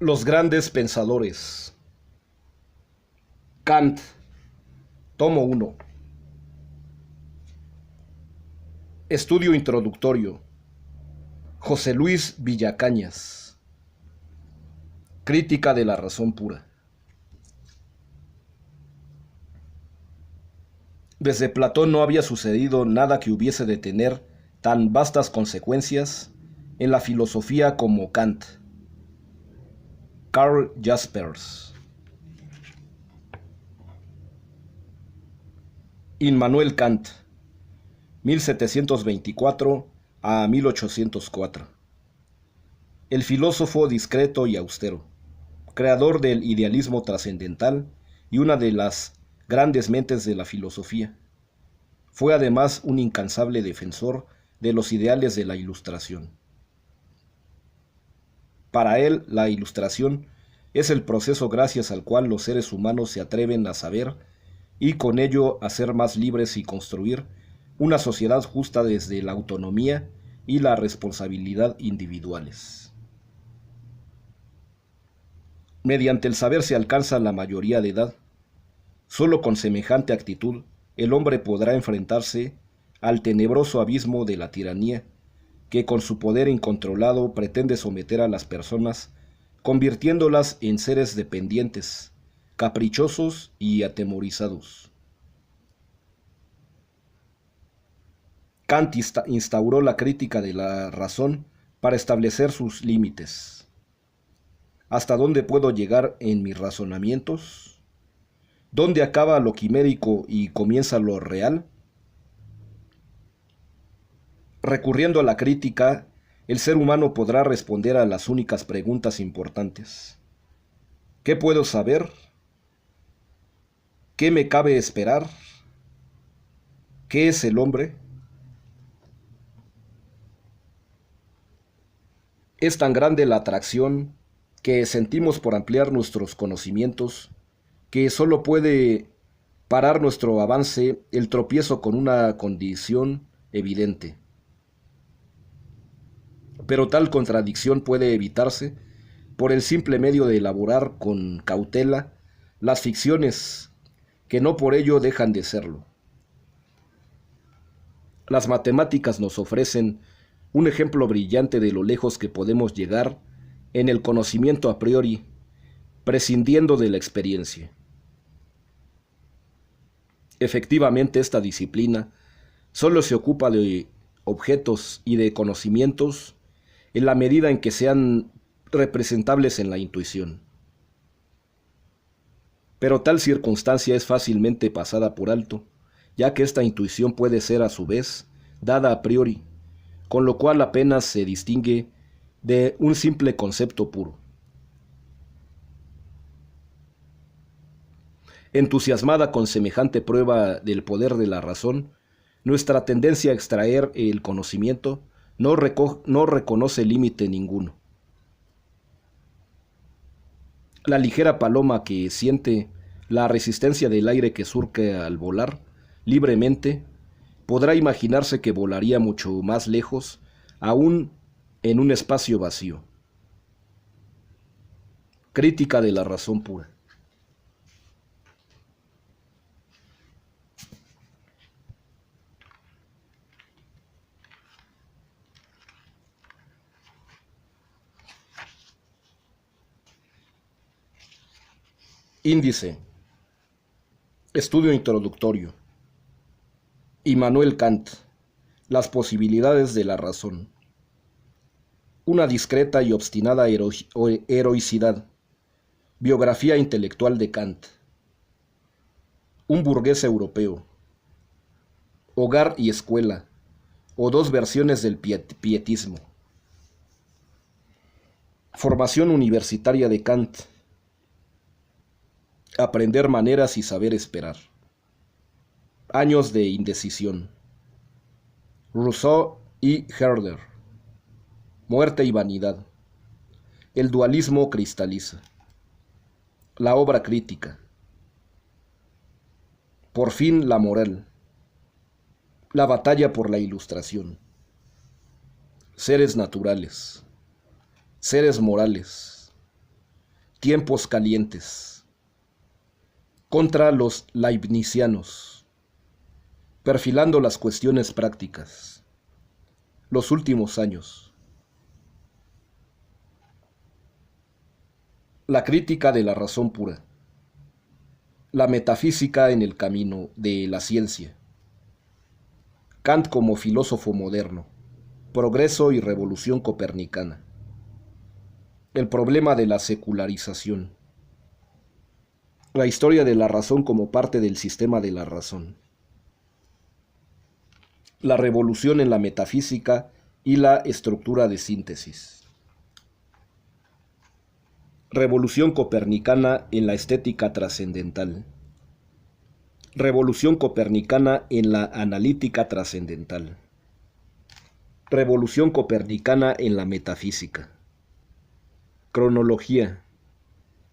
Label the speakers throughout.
Speaker 1: Los grandes pensadores. Kant, tomo 1. Estudio introductorio. José Luis Villacañas. Crítica de la razón pura. Desde Platón no había sucedido nada que hubiese de tener tan vastas consecuencias en la filosofía como Kant. Karl Jaspers. Immanuel Kant, 1724 a 1804. El filósofo discreto y austero, creador del idealismo trascendental y una de las grandes mentes de la filosofía. Fue además un incansable defensor de los ideales de la Ilustración. Para él, la Ilustración es el proceso gracias al cual los seres humanos se atreven a saber y con ello a ser más libres y construir una sociedad justa desde la autonomía y la responsabilidad individuales. Mediante el saber se alcanza la mayoría de edad. Solo con semejante actitud el hombre podrá enfrentarse al tenebroso abismo de la tiranía, que con su poder incontrolado pretende someter a las personas, convirtiéndolas en seres dependientes, caprichosos y atemorizados. Kant instauró la crítica de la razón para establecer sus límites. ¿Hasta dónde puedo llegar en mis razonamientos? ¿Dónde acaba lo quimérico y comienza lo real? Recurriendo a la crítica, el ser humano podrá responder a las únicas preguntas importantes. ¿Qué puedo saber? ¿Qué me cabe esperar? ¿Qué es el hombre? Es tan grande la atracción que sentimos por ampliar nuestros conocimientos que solo puede parar nuestro avance el tropiezo con una condición evidente. Pero tal contradicción puede evitarse por el simple medio de elaborar con cautela las ficciones que no por ello dejan de serlo. Las matemáticas nos ofrecen un ejemplo brillante de lo lejos que podemos llegar en el conocimiento a priori, prescindiendo de la experiencia. Efectivamente, esta disciplina solo se ocupa de objetos y de conocimientos en la medida en que sean representables en la intuición. Pero tal circunstancia es fácilmente pasada por alto, ya que esta intuición puede ser a su vez dada a priori, con lo cual apenas se distingue de un simple concepto puro. Entusiasmada con semejante prueba del poder de la razón, nuestra tendencia a extraer el conocimiento no reconoce límite ninguno. La ligera paloma que siente la resistencia del aire que surque al volar libremente podrá imaginarse que volaría mucho más lejos, aún en un espacio vacío. Crítica de la razón pura. Índice. Estudio introductorio. Immanuel Kant. Las posibilidades de la razón. Una discreta y obstinada heroicidad. Biografía intelectual de Kant. Un burgués europeo. Hogar y escuela, o dos versiones del pietismo. Formación universitaria de Kant. Aprender maneras y saber esperar. Años de indecisión. Rousseau y Herder. Muerte y vanidad. El dualismo cristaliza. La obra crítica. Por fin la moral. La batalla por la ilustración. Seres naturales. Seres morales. Tiempos calientes. Contra los leibnizianos. Perfilando las cuestiones prácticas. Los últimos años. La crítica de la razón pura. La metafísica en el camino de la ciencia. Kant como filósofo moderno. Progreso y revolución copernicana. El problema de la secularización. La historia de la razón como parte del sistema de la razón. La revolución en la metafísica y la estructura de síntesis. Revolución copernicana en la estética trascendental. Revolución copernicana en la analítica trascendental. Revolución copernicana en la metafísica. Cronología.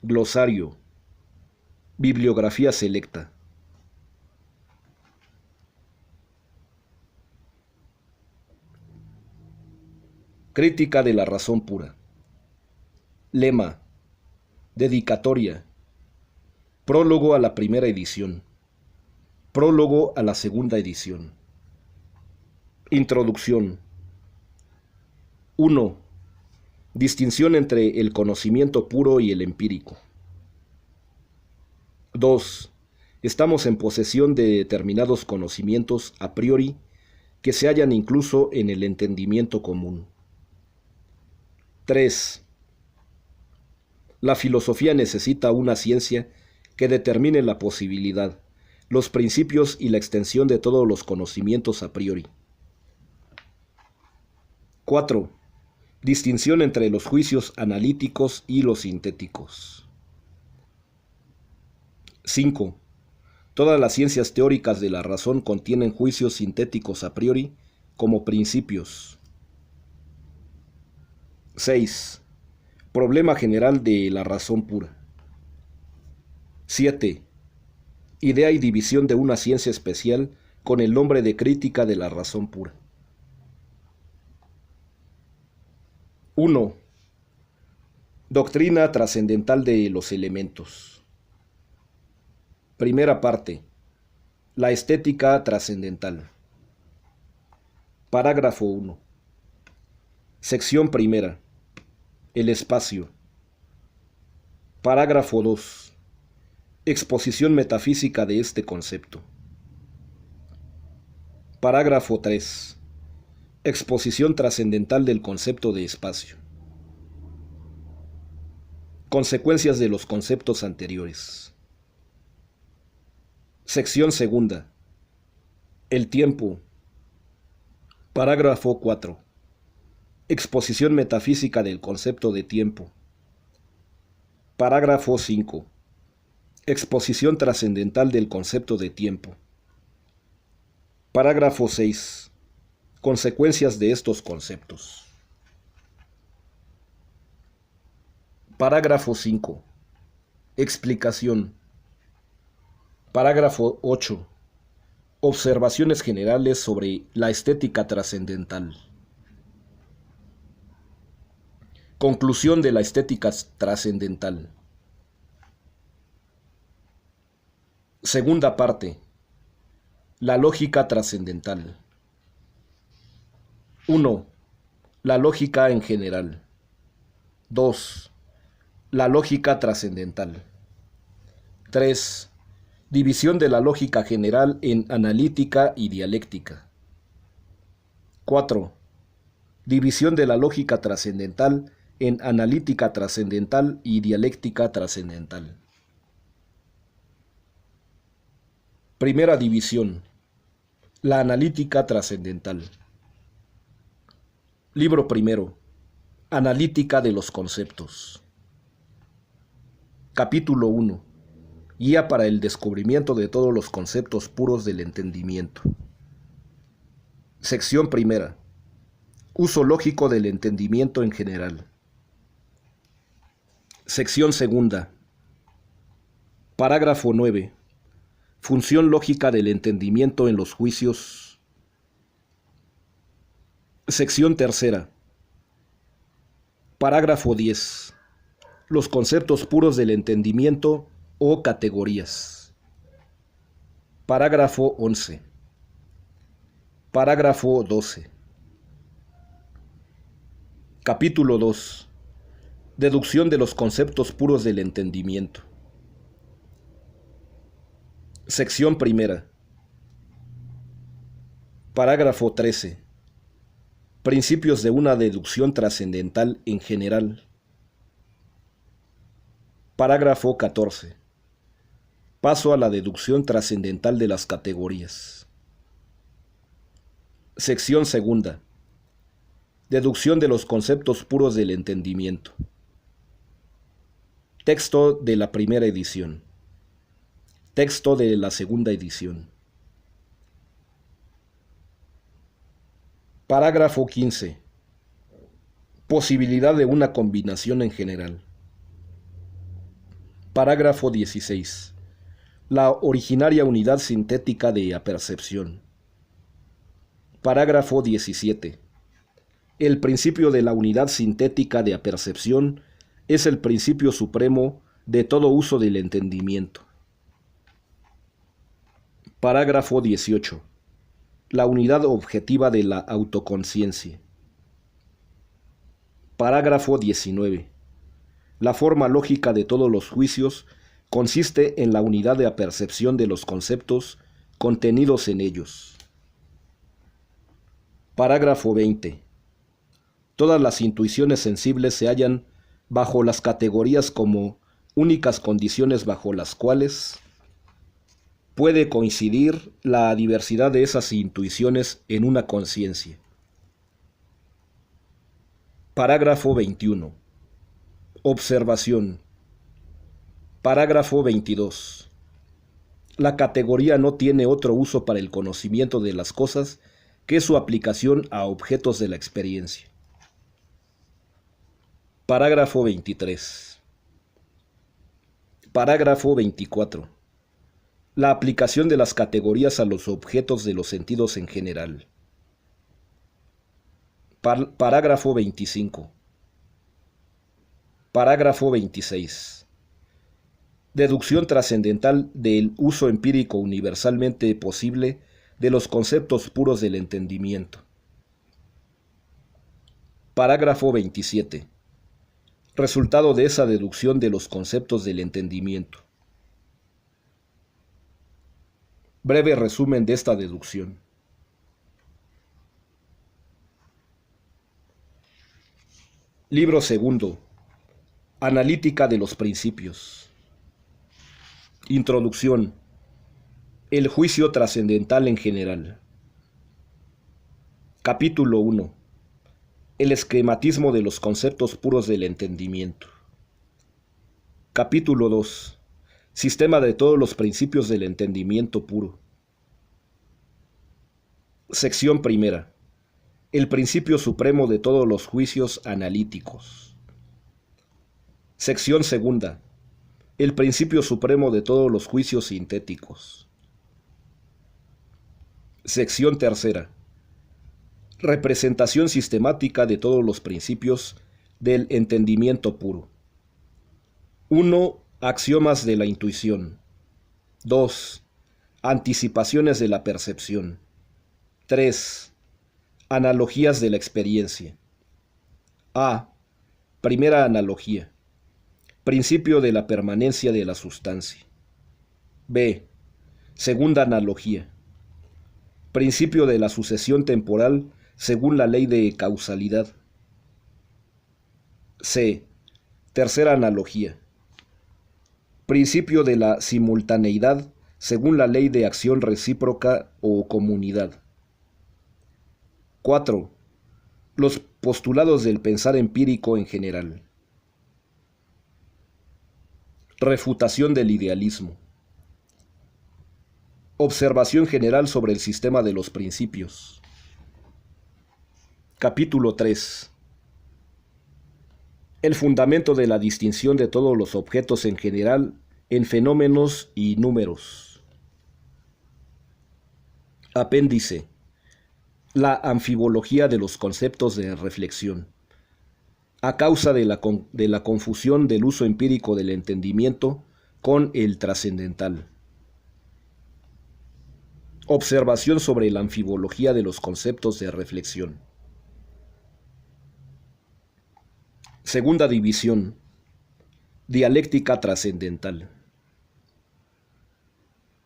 Speaker 1: Glosario. Bibliografía selecta. Crítica de la razón pura. Lema. Dedicatoria. Prólogo a la primera edición. Prólogo a la segunda edición. Introducción. 1. Distinción entre el conocimiento puro y el empírico. 2. Estamos en posesión de determinados conocimientos a priori que se hallan incluso en el entendimiento común. 3. La filosofía necesita una ciencia que determine la posibilidad, los principios y la extensión de todos los conocimientos a priori. 4. Distinción entre los juicios analíticos y los sintéticos. 5. Todas las ciencias teóricas de la razón contienen juicios sintéticos a priori como principios. 6. Problema general de la razón pura. 7. Idea y división de una ciencia especial con el nombre de crítica de la razón pura. 1. Doctrina trascendental de los elementos. Primera parte. La estética trascendental. Parágrafo 1. Sección primera. El espacio. Parágrafo 2. Exposición metafísica de este concepto. Parágrafo 3. Exposición trascendental del concepto de espacio. Consecuencias de los conceptos anteriores. Sección segunda. El tiempo. Parágrafo 4. Exposición metafísica del concepto de tiempo. Parágrafo 5. Exposición trascendental del concepto de tiempo. Parágrafo 6. Consecuencias de estos conceptos. Parágrafo 5. Explicación. Parágrafo 8. Observaciones generales sobre la estética trascendental. Conclusión de la estética trascendental. Segunda parte. La lógica trascendental. 1. La lógica en general. 2. La lógica trascendental. 3. División de la lógica general en analítica y dialéctica. 4. División de la lógica trascendental en analítica trascendental y dialéctica trascendental. Primera división. La analítica trascendental. Libro primero. Analítica de los conceptos. Capítulo 1. Guía para el descubrimiento de todos los conceptos puros del entendimiento. Sección primera. Uso lógico del entendimiento en general. Sección segunda. Parágrafo 9. Función lógica del entendimiento en los juicios. Sección tercera. Parágrafo 10. Los conceptos puros del entendimiento o categorías. Parágrafo 11. Parágrafo 12. Capítulo 2. Deducción de los conceptos puros del entendimiento. Sección primera. Parágrafo 13. Principios de una deducción trascendental en general. Parágrafo 14. Paso a la deducción trascendental de las categorías. Sección segunda. Deducción de los conceptos puros del entendimiento. Texto de la primera edición. Texto de la segunda edición. Parágrafo 15. Posibilidad de una combinación en general. Parágrafo 16. La originaria unidad sintética de apercepción. Parágrafo 17. El principio de la unidad sintética de apercepción es el principio supremo de todo uso del entendimiento. Parágrafo 18. La unidad objetiva de la autoconciencia. Parágrafo 19. La forma lógica de todos los juicios consiste en la unidad de apercepción de los conceptos contenidos en ellos. Parágrafo 20. Todas las intuiciones sensibles se hallan bajo las categorías como únicas condiciones bajo las cuales puede coincidir la diversidad de esas intuiciones en una conciencia. Parágrafo 21. Observación. Parágrafo 22. La categoría no tiene otro uso para el conocimiento de las cosas que su aplicación a objetos de la experiencia. Parágrafo 23. Parágrafo 24. La aplicación de las categorías a los objetos de los sentidos en general. Parágrafo 25. Parágrafo 26. Deducción trascendental del uso empírico universalmente posible de los conceptos puros del entendimiento. Parágrafo 27. Resultado de esa deducción de los conceptos del entendimiento. Breve resumen de esta deducción. Libro segundo. Analítica de los principios. Introducción. El juicio trascendental en general. Capítulo 1. El esquematismo de los conceptos puros del entendimiento. Capítulo 2. Sistema de todos los principios del entendimiento puro. Sección primera. El principio supremo de todos los juicios analíticos. Sección segunda. El principio supremo de todos los juicios sintéticos. Sección tercera. Representación sistemática de todos los principios del entendimiento puro. 1. Axiomas de la intuición. 2. Anticipaciones de la percepción. 3. Analogías de la experiencia. A. Primera analogía. Principio de la permanencia de la sustancia. B. Segunda analogía. Principio de la sucesión temporal según la ley de causalidad. C. Tercera analogía. Principio de la simultaneidad según la ley de acción recíproca o comunidad. 4. Los postulados del pensar empírico en general. Refutación del idealismo. Observación general sobre el sistema de los principios. Capítulo 3. El fundamento de la distinción de todos los objetos en general en fenómenos y números. Apéndice. La anfibología de los conceptos de reflexión. a causa de la confusión del uso empírico del entendimiento con el trascendental. Observación sobre la anfibología de los conceptos de reflexión. Segunda división. Dialéctica trascendental.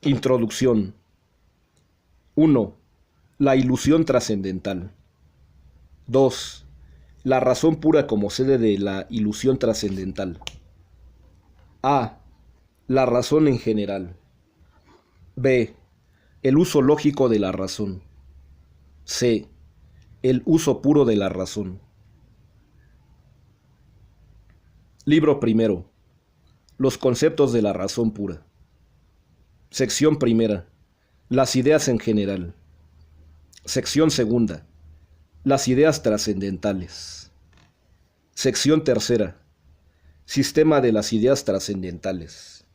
Speaker 1: Introducción. 1. La ilusión trascendental. 2. La razón pura como sede de la ilusión trascendental. A. La razón en general. B. El uso lógico de la razón. C. El uso puro de la razón. Libro primero. Los conceptos de la razón pura. Sección primera. Las ideas en general. Sección segunda. Las ideas trascendentales. Sección tercera. Sistema de las ideas trascendentales.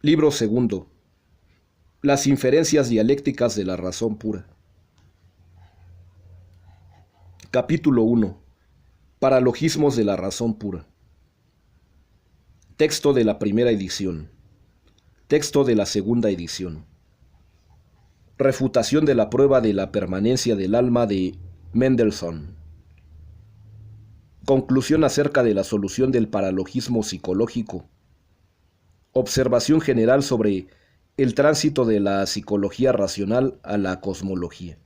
Speaker 1: Libro segundo. Las inferencias dialécticas de la razón pura. Capítulo 1. Paralogismos de la razón pura. Texto de la primera edición. Texto de la segunda edición. Refutación de la prueba de la permanencia del alma de Mendelssohn. Conclusión acerca de la solución del paralogismo psicológico. Observación general sobre el tránsito de la psicología racional a la cosmología.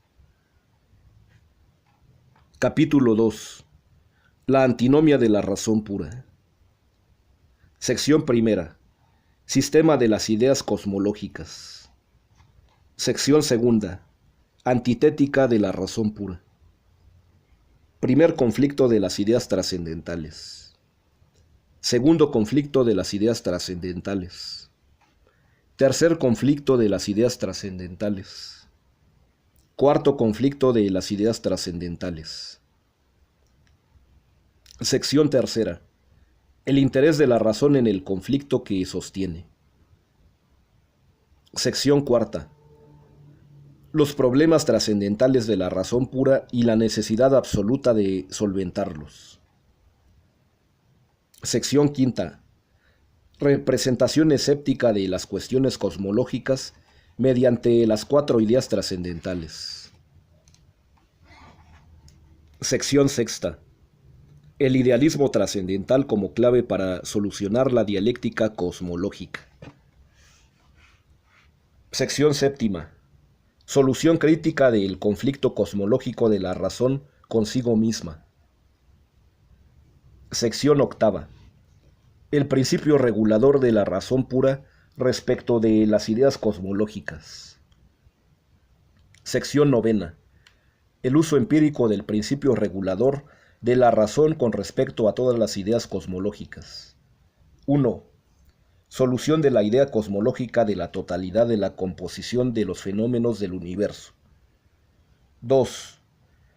Speaker 1: Capítulo 2. La antinomia de la razón pura. Sección primera. Sistema de las ideas cosmológicas. Sección segunda. Antitética de la razón pura. Primer conflicto de las ideas trascendentales. Segundo conflicto de las ideas trascendentales. Tercer conflicto de las ideas trascendentales. Cuarto conflicto de las ideas trascendentales. Sección tercera. El interés de la razón en el conflicto que sostiene. Sección cuarta. Los problemas trascendentales de la razón pura y la necesidad absoluta de solventarlos. Sección quinta. Representación escéptica de las cuestiones cosmológicas mediante las 4 ideas trascendentales. Sección sexta. El idealismo trascendental como clave para solucionar la dialéctica cosmológica. Sección séptima. Solución crítica del conflicto cosmológico de la razón consigo misma. Sección octava. El principio regulador de la razón pura respecto de las ideas cosmológicas. Sección novena. El uso empírico del principio regulador de la razón con respecto a todas las ideas cosmológicas. 1. Solución de la idea cosmológica de la totalidad de la composición de los fenómenos del universo. 2.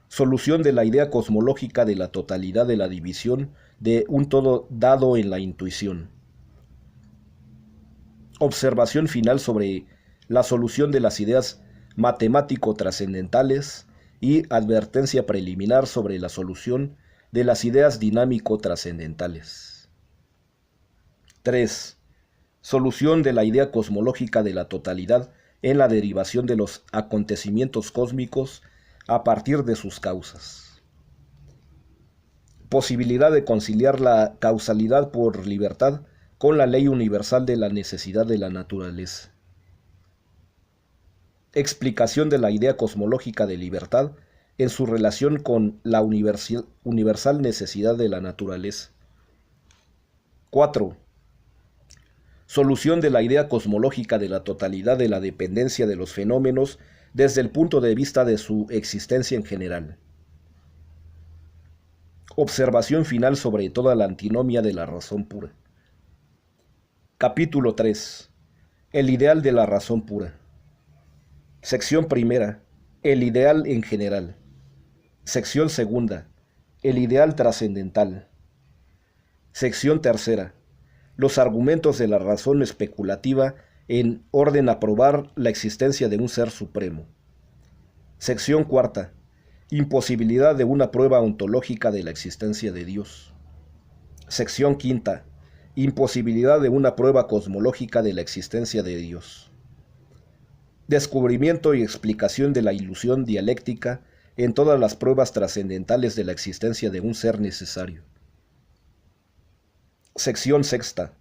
Speaker 1: Solución de la idea cosmológica de la totalidad de la división de un todo dado en la intuición. Observación final sobre la solución de las ideas matemático-trascendentales y advertencia preliminar sobre la solución de las ideas dinámico-trascendentales. 3. Solución de la idea cosmológica de la totalidad en la derivación de los acontecimientos cósmicos a partir de sus causas. Posibilidad de conciliar la causalidad por libertad con la ley universal de la necesidad de la naturaleza. Explicación de la idea cosmológica de libertad en su relación con la universal necesidad de la naturaleza. 4. Solución de la idea cosmológica de la totalidad de la dependencia de los fenómenos desde el punto de vista de su existencia en general. Observación final sobre toda la antinomia de la razón pura. Capítulo 3. El ideal de la razón pura. Sección primera. El ideal en general. Sección segunda. El ideal trascendental. Sección tercera. Los argumentos de la razón especulativa en orden a probar la existencia de un ser supremo. Sección cuarta. Imposibilidad de una prueba ontológica de la existencia de Dios. Sección quinta. Imposibilidad de una prueba cosmológica de la existencia de Dios. Descubrimiento y explicación de la ilusión dialéctica en todas las pruebas trascendentales de la existencia de un ser necesario. Sección sexta.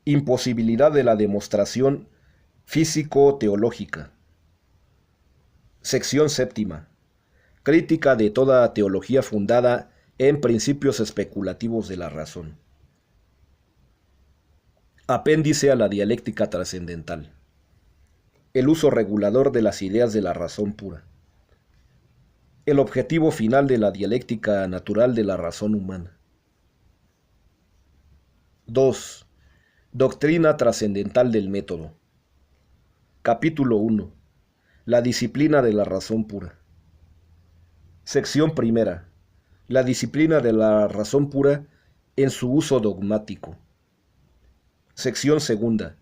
Speaker 1: Imposibilidad de la demostración físico-teológica. Sección séptima. Crítica de toda teología fundada en principios especulativos de la razón. Apéndice a la dialéctica trascendental. El uso regulador de las ideas de la razón pura. El objetivo final de la dialéctica natural de la razón humana. 2. Doctrina trascendental del método. Capítulo 1. La disciplina de la razón pura. Sección primera. La disciplina de la razón pura en su uso dogmático. Sección segunda.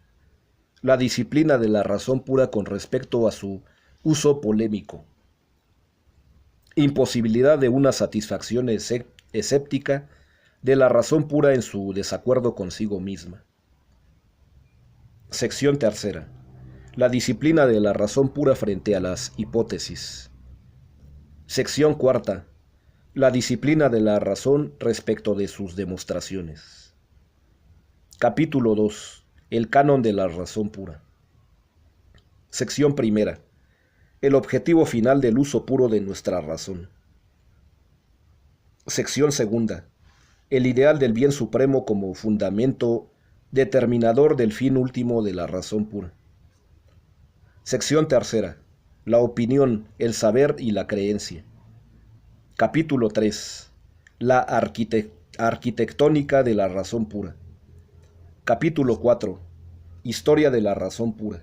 Speaker 1: La disciplina de la razón pura con respecto a su uso polémico. Imposibilidad de una satisfacción escéptica de la razón pura en su desacuerdo consigo misma. Sección tercera. La disciplina de la razón pura frente a las hipótesis. Sección cuarta. La disciplina de la razón respecto de sus demostraciones. Capítulo 2. El canon de la razón pura. Sección primera. El objetivo final del uso puro de nuestra razón. Sección segunda. El ideal del bien supremo como fundamento determinador del fin último de la razón pura. Sección tercera. La opinión, el saber y la creencia. Capítulo 3. La arquitectónica de la razón pura. Capítulo 4. Historia de la razón pura.